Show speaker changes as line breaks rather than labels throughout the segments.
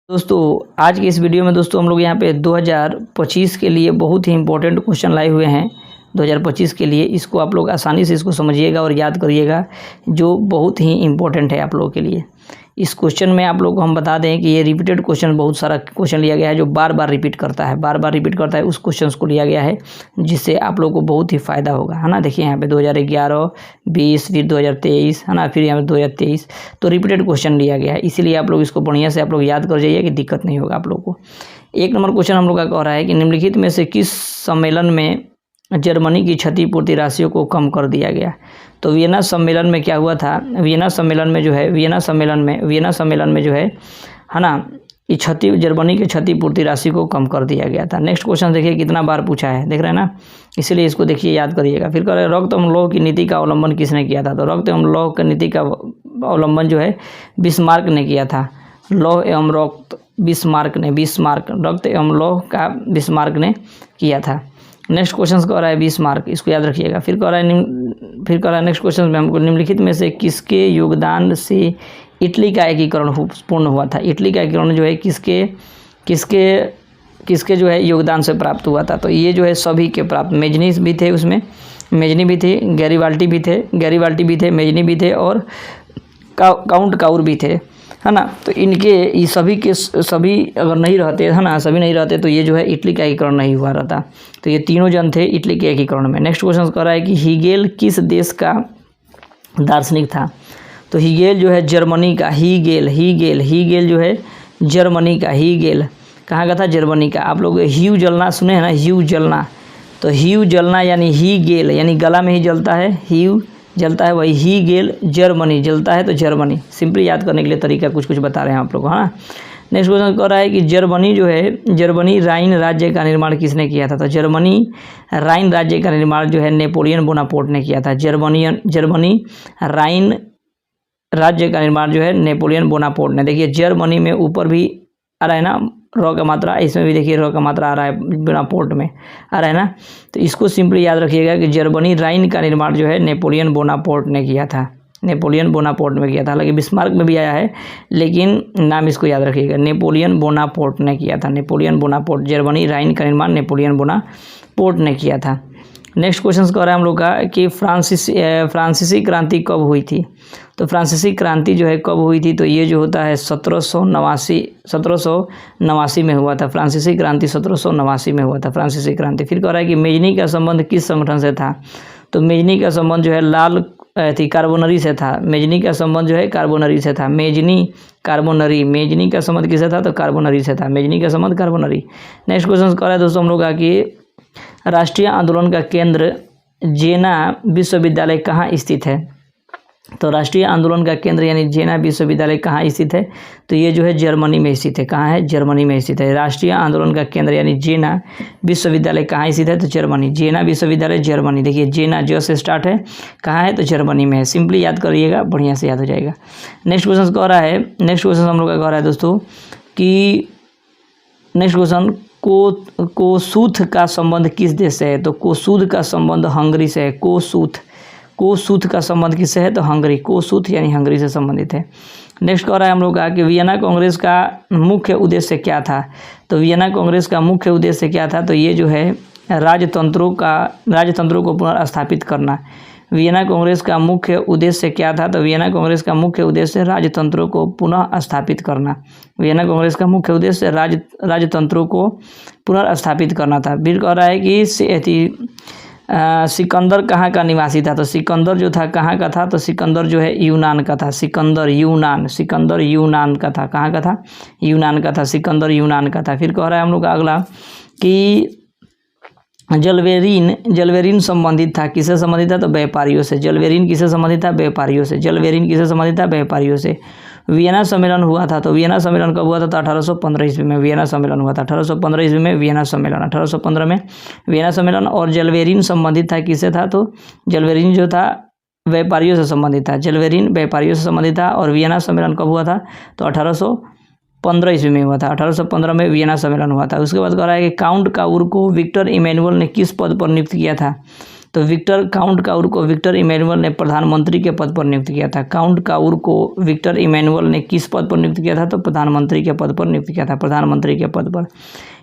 दोस्तों आज की इस वीडियो में दोस्तों हम लोग यहाँ पे 2025 के लिए बहुत ही इंपॉर्टेंट क्वेश्चन लाए हुए हैं। 2025 के लिए इसको आप लोग आसानी से इसको समझिएगा और याद करिएगा, जो बहुत ही इंपॉर्टेंट है आप लोगों के लिए। इस क्वेश्चन में आप लोग को हम बता दें कि ये रिपीटेड क्वेश्चन, बहुत सारा क्वेश्चन लिया गया है जो बार बार रिपीट करता है, उस क्वेश्चन को लिया गया है जिससे आप लोग को बहुत ही फ़ायदा होगा, है ना। देखिए यहाँ पे 2011, 20, फिर 2023, है ना, फिर यहाँ पे 2023, तो रिपीटेड क्वेश्चन लिया गया है। इसीलिए आप लोग इसको बढ़िया से आप लोग याद कर जाइए कि दिक्कत नहीं होगा आप लोग को। 1 नंबर क्वेश्चन हम लोग का कह रहा है कि निम्नलिखित में से किस सम्मेलन में जर्मनी की क्षतिपूर्ति राशियों को कम कर दिया गया। तो वियना सम्मेलन में क्या हुआ था, वियना सम्मेलन में जो है ना, ये जर्मनी की क्षतिपूर्ति राशि को कम कर दिया गया था। नेक्स्ट क्वेश्चन देखिए कितना बार पूछा है, देख रहे हैं ना, इसलिए इसको देखिए याद करिएगा। फिर कह रहे हैं रक्त एवं लौह की नीति का अवलंबन किसने किया था। तो रक्त एवं लौह की नीति का अवलंबन जो है बिस्मार्क ने किया था। लौह एवं रक्त रक्त एवं लौह का बिस्मार्क ने किया था। नेक्स्ट क्वेश्चन कह रहा है बिस्मार्क, इसको याद रखिएगा। फिर कह रहा है नेक्स्ट क्वेश्चन में हमको निम्नलिखित में से किसके योगदान से इटली का एकीकरण पूर्ण हुआ था। इटली का एकीकरण जो है किसके जो है योगदान से प्राप्त हुआ था। तो ये जो है सभी के प्राप्त, मेजनी भी थे उसमें, मेजनी भी थे, गैरीबाल्टी भी थे, मेजनी भी थे और काउंट काउर भी थे, है ना। तो इनके ये सभी अगर नहीं रहते, है ना, सभी नहीं रहते तो ये जो है इटली का एकीकरण नहीं हुआ रहता। तो ये तीनों जन थे इटली के एकीकरण में। नेक्स्ट क्वेश्चन कह रहा है कि हीगेल किस देश का दार्शनिक था। तो हीगेल जो है जर्मनी का, हीगेल जो है जर्मनी का, हीगेल कहाँ का था, जर्मनी का। आप लोग ह्यू जलना सुने हैं ना, ह्यू जलना, तो ह्यू जलना यानी हीगेल, यानी गला में ही जलता है, ह्यू जलता है, वही हीगेल, जर्मनी जलता है तो जर्मनी। सिंपली याद करने के लिए तरीका कुछ बता रहे हैं आप लोग को, हाँ। नेक्स्ट क्वेश्चन कह रहा है कि जर्मनी राइन राज्य का निर्माण किसने किया था। तो जर्मनी राइन राज्य का निर्माण जो है नेपोलियन बोनापार्ट ने किया था। जर्मनी राइन राज्य का निर्माण जो है नेपोलियन बोनापार्ट ने। देखिए जर्मनी में ऊपर भी आ रहा है ना रॉ का मात्रा, इसमें भी देखिए रॉ का मात्रा आ रहा है, बोनापार्ट में आ रहा है ना। तो इसको सिंपली याद रखिएगा कि जर्मनी राइन का निर्माण जो है नेपोलियन बोनापार्ट ने किया था, नेपोलियन बोनापार्ट में किया था। हालांकि बिस्मार्क में भी आया है, लेकिन नाम इसको याद रखिएगा, नेपोलियन बोनापार्ट ने किया था, नेपोलियन बोनापार्ट। जर्मनी राइन का निर्माण नेपोलियन बोनापार्ट ने किया था। नेक्स्ट क्वेश्चन कह रहा है हम लोग का कि फ्रांसीसी क्रांति कब हुई थी। तो फ्रांसीसी क्रांति जो है कब हुई थी, तो ये जो होता है 1789 में हुआ था। फ्रांसीसी क्रांति 1789 में हुआ था, फ्रांसीसी क्रांति। फिर कह रहा है कि मेजनी का संबंध किस संगठन से था। तो मेजनी का संबंध जो है कार्बोनरी से था। मेजनी का संबंध जो है कार्बोनरी से था। मेजनी का संबंध किससे था, तो कार्बोनरी से था, मेजनी का संबंध कार्बोनरी। नेक्स्ट क्वेश्चन कह रहा है दोस्तों हम लोग का कि राष्ट्रीय आंदोलन का केंद्र जेना विश्वविद्यालय कहाँ स्थित है। तो राष्ट्रीय आंदोलन का केंद्र यानी जेना विश्वविद्यालय कहाँ स्थित है, तो ये जो है जर्मनी में स्थित है। कहाँ है, जर्मनी में स्थित है। राष्ट्रीय आंदोलन का केंद्र यानी जेना विश्वविद्यालय कहाँ स्थित है, तो जर्मनी, जेना विश्वविद्यालय जर्मनी। देखिए जेना जो से स्टार्ट है, कहाँ है, तो जर्मनी में है। सिंपली याद करिएगा, बढ़िया से याद हो जाएगा। नेक्स्ट क्वेश्चन कह रहा है, हम लोग का कह रहा है दोस्तों कि नेक्स्ट क्वेश्चन कोसूथ का संबंध किस देश से है। तो कोसूथ का संबंध हंगरी से है। कोसूथ का संबंध किससे है, तो हंगरी, कोसूथ यानी हंगरी से संबंधित है। नेक्स्ट कह रहा है हम लोग का कि वियना कांग्रेस का मुख्य उद्देश्य क्या था। तो वियना कांग्रेस का मुख्य उद्देश्य क्या था, तो ये जो है राजतंत्रों को पुनर्स्थापित करना। वियना कांग्रेस का मुख्य उद्देश्य क्या था, तो वियना कांग्रेस का मुख्य उद्देश्य राजतंत्रों को पुनः स्थापित करना। वियना कांग्रेस का मुख्य उद्देश्य राजतंत्रों को पुनर्स्थापित करना था। फिर कह रहा है कि सिकंदर कहाँ का निवासी था। तो सिकंदर जो था कहाँ का था, तो सिकंदर जो है यूनान का था। सिकंदर यूनान का था। कहाँ का था, यूनान का था, सिकंदर यूनान का था। फिर कह रहा है हम लोग का अगला कि जलवेरिन संबंधित था, किससे संबंधित था, तो व्यापारियों से। जलवेरिन किससे संबंधित था, व्यापारियों से। वियना सम्मेलन हुआ था, तो वियना सम्मेलन कब हुआ था, तो 1815 ईस्वी में वियना सम्मेलन हुआ था। 1815 ईस्वी में वियना सम्मेलन, 1815 में वियना सम्मेलन। और जलवेरिन संबंधित था, किससे था, तो जलवेरिन जो था व्यापारियों से संबंधित था, जलवेरिन व्यापारियों से संबंधित था। और वियना सम्मेलन कब हुआ था, तो 1815 ईस्वी में हुआ था, 1815 में वियना सम्मेलन हुआ था। उसके बाद कह रहा है कि काउंट काउर को विक्टर इमैनुअल ने किस पद पर नियुक्त किया था। तो काउंट काउर को विक्टर इमैनुअल ने प्रधानमंत्री के पद पर नियुक्त किया था। काउंट काउर को विक्टर इमैनुअल ने किस पद पर नियुक्त किया था? तो प्रधानमंत्री के पद पर नियुक्त किया था, प्रधानमंत्री के पद पर।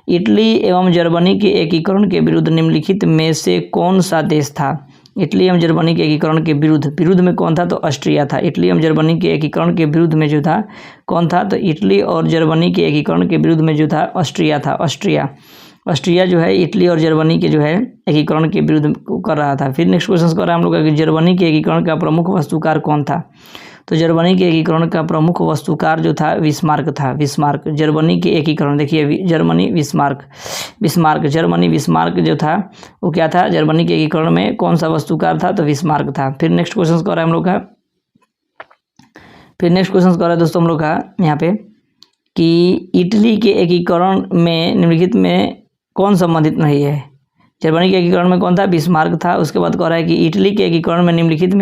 इटली एवं जर्मनी के एकीकरण के विरुद्ध निम्नलिखित में से कौन सा देश था? इटली एवं जर्मनी के एकीकरण के विरुद्ध में कौन था? तो ऑस्ट्रिया था। इटली एवं जर्मनी के एकीकरण के विरुद्ध में जो था कौन था? तो इटली और जर्मनी के एकीकरण के विरुद्ध में जो था ऑस्ट्रिया था। ऑस्ट्रिया जो है इटली और जर्मनी के जो है एकीकरण के विरुद्ध कर रहा था। फिर नेक्स्ट क्वेश्चन कर रहा है हम लोग कि जर्मनी के एकीकरण का प्रमुख वस्तुकार कौन था? तो जर्मनी के एकीकरण का प्रमुख वस्तुकार जो था बिस्मार्क था। बिस्मार्क जर्मनी के एकीकरण, देखिए जर्मनी बिस्मार्क जो था वो क्या था? जर्मनी के एकीकरण में कौन सा वस्तुकार था? तो बिस्मार्क था। फिर नेक्स्ट क्वेश्चन कर रहा है हम लोग का, दोस्तों हम लोग का यहाँ पे कि इटली के एकीकरण में निम्नलिखित में कौन संबंधित नहीं है? जर्मनी के एकीकरण में कौन था? बिस्मार्क था। उसके बाद कह रहा है कि इटली के एकीकरण में निम्नलिखित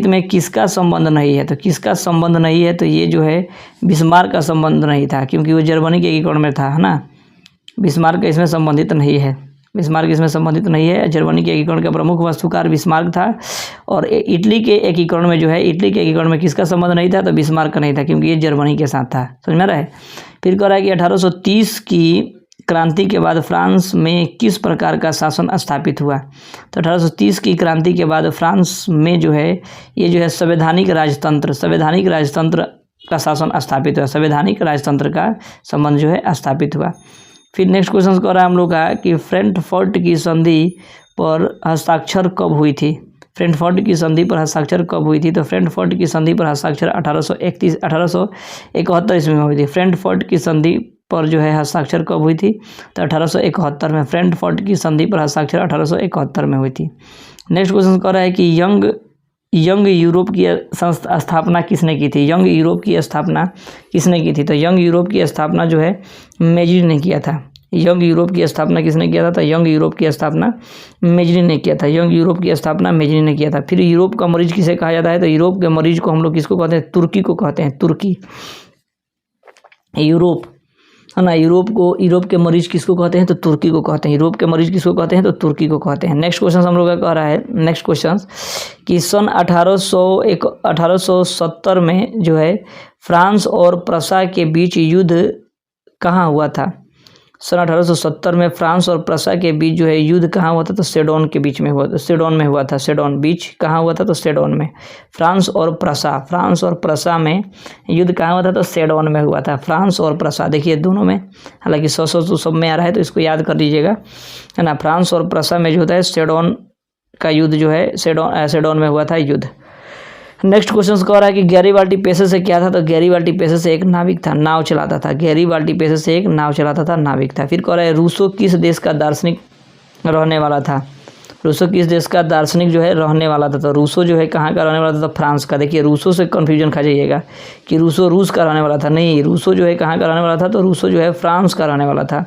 में किसका संबंध नहीं है? तो किसका संबंध नहीं है? तो ये जो है बिस्मार्क का संबंध नहीं था, क्योंकि वो जर्मनी के एकीकरण में था, है ना। बिस्मार्क इसमें संबंधित नहीं है, जर्मनी के एकीकरण का प्रमुख वस्तुकार बिस्मार्क था। और इटली के एकीकरण में जो है, इटली के एकीकरण में किसका संबंध नहीं था? तो बिस्मार्क का नहीं था, क्योंकि ये जर्मनी के साथ था। समझ में आ रहा है? फिर कह रहा है कि 1830 की क्रांति के बाद फ्रांस में किस प्रकार का शासन स्थापित हुआ? तो 1830 की क्रांति के बाद फ्रांस में जो है ये जो है संवैधानिक राजतंत्र का शासन स्थापित हुआ, संवैधानिक राजतंत्र का संबंध जो है स्थापित हुआ। फिर नेक्स्ट क्वेश्चन कर रहा है हम लोग का कि फ्रैंकफर्ट की संधि पर हस्ताक्षर कब हुई थी? फ्रैंकफर्ट की संधि पर हस्ताक्षर कब हुई थी? तो फ्रैंकफर्ट की संधि पर हस्ताक्षर 1871 ईस्वी में हुई थी। फ्रैंकफर्ट की संधि पर जो है हस्ताक्षर कब हुई थी? तो 1871 में। फ्रैंकफर्ट की संधि पर हस्ताक्षर 1871 में हुई थी। नेक्स्ट क्वेश्चन कर रहा है कि यंग यूरोप की स्थापना किसने की थी? यंग यूरोप की स्थापना किसने की थी? तो यंग यूरोप की स्थापना जो है मेजरी ने किया था। यंग यूरोप की स्थापना किसने किया था? तो यंग यूरोप की स्थापना मेजरी ने किया था। यंग यूरोप की स्थापना मेजरी ने किया था। फिर यूरोप का मरीज किसे कहा जाता है? तो यूरोप के मरीज को हम लोग किसको कहते हैं? तुर्की को कहते हैं। तुर्की, यूरोप है ना। यूरोप के मरीज किसको कहते हैं? तो तुर्की को कहते हैं। यूरोप के मरीज किसको कहते हैं? तो तुर्की को कहते हैं। नेक्स्ट क्वेश्चन हम लोग का कह रहा है, नेक्स्ट क्वेश्चन कि सन 1870 में जो है फ्रांस और प्रसा के बीच युद्ध कहाँ हुआ था? सन 1870 में फ्रांस और प्रसा के बीच जो है युद्ध कहाँ हुआ था? तो सेडोन के बीच में हुआ, सेडोन में हुआ था। सेडोन बीच कहाँ हुआ था? तो सेडोन में। फ्रांस और प्रसा में युद्ध कहाँ हुआ था? तो सेडोन में हुआ था। फ्रांस और प्रसा, देखिए दोनों में, हालांकि 100 तो सब में आ रहा है, तो इसको याद कर लीजिएगा, है ना। फ्रांस और प्रसा में जो होता है सेडोन का युद्ध जो है सेडोन में हुआ था युद्ध। नेक्स्ट क्वेश्चन कह रहा है कि गैरीबाल्डी पेशे से क्या था? तो गैरीबाल्डी पेशे से एक नाविक था, नाव चलाता था। गैरीबाल्डी पेशे से एक नाव चलाता था, नाविक था। फिर कह रहा है रूसो किस देश का दार्शनिक रहने वाला था? रूसो किस देश का दार्शनिक जो है रहने वाला था? तो रूसो जो है कहाँ का रहने वाला था? तो फ्रांस का। देखिए रूसो से कन्फ्यूजन खा जाइएगा कि रूसो रूस का रहने वाला था, नहीं, रूसो जो है कहाँ का रहने वाला था? तो रूसो जो है फ्रांस का रहने वाला था।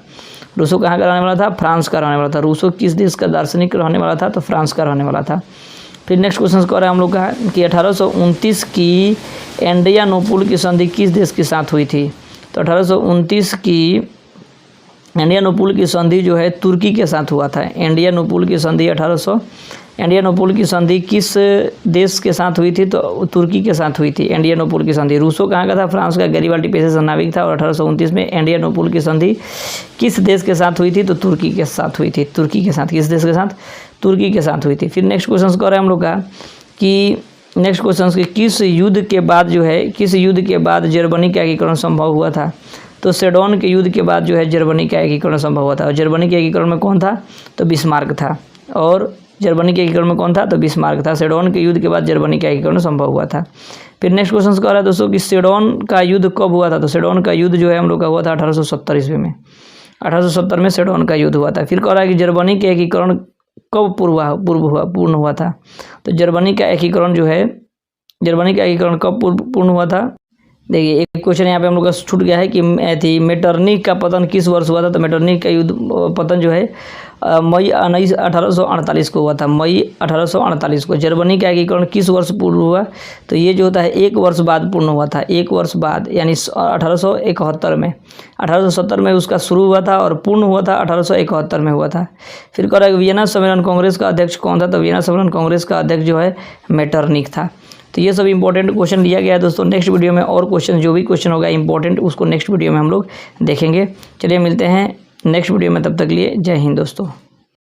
रूसो कहाँ का रहने वाला था? फ्रांस का रहने वाला था। रूसो किस देश का दार्शनिक रहने वाला था? तो फ्रांस का रहने वाला था। फिर नेक्स्ट क्वेश्चन कह रहा है हम लोग का कि 1829 की एंडियानोपुल की संधि किस देश के साथ हुई थी? तो 1829 की एंडियानोपुल की संधि जो है तुर्की के साथ हुआ था। एंडियानोपुल की संधि किस देश के साथ हुई थी? तो तुर्की के साथ हुई थी एंडियानोपुल की संधि। रूसो कहाँ का था? फ्रांस का। गैरीबाल्डी पेशे से नाविक था। और 1829 में एंडियानोपुल की संधि किस देश के साथ हुई थी? तो तुर्की के साथ हुई थी। तुर्की के साथ, किस देश के साथ? तुर्की के साथ हुई थी। फिर नेक्स्ट क्वेश्चन कर रहे हैं हम लोग का कि नेक्स्ट क्वेश्चन कि किस युद्ध के बाद जर्मनी का एकीकरण संभव हुआ था? तो सेडोन के युद्ध के बाद जो है जर्मनी का एकीकरण संभव हुआ था। और जर्मनी के एकीकरण में कौन था? तो बिस्मार्क था। और जर्मनी के एकीकरण में कौन था? तो बिस्मार्क था। सेडोन के युद्ध के बाद जर्मनी का एकीकरण संभव हुआ था। फिर नेक्स्ट क्वेश्चन कह रहा है दोस्तों कि सेडोन का युद्ध कब हुआ था? तो सेडोन का युद्ध जो है हम लोग का हुआ था 1870 ईस्वी में। 1870 में सेडोन का युद्ध हुआ था। फिर कह रहा है कि जर्मनी के एकीकरण कब पूर्ण हुआ था? तो जर्मनी का एकीकरण कब पूर्ण हुआ था? देखिए एक क्वेश्चन यहाँ पे हम लोग का छूट गया है कि मेटरनिख का पतन किस वर्ष हुआ था। तो मेटरनिख का युद्ध पतन जो है मई 1848 को हुआ था। मई 1848 को। जर्मनी का एकीकरण किस वर्ष पूर्ण हुआ। तो ये जो होता है 1 वर्ष बाद पूर्ण हुआ था। 1 वर्ष बाद यानी 1871 में। 1870 में उसका शुरू हुआ था और पूर्ण हुआ था 1871 में हुआ था। फिर कह रहा है वियना सम्मेलन कांग्रेस का अध्यक्ष कौन था। तो वियना सम्मेलन कांग्रेस का अध्यक्ष जो है मेटरनिख था। तो ये सब इंपॉर्टेंट क्वेश्चन लिया गया है दोस्तों। नेक्स्ट वीडियो में और क्वेश्चन, जो भी क्वेश्चन होगा इंपॉर्टेंट, उसको नेक्स्ट वीडियो में हम लोग देखेंगे। चलिए मिलते हैं नेक्स्ट वीडियो में, तब तक लिए जय हिंद दोस्तों।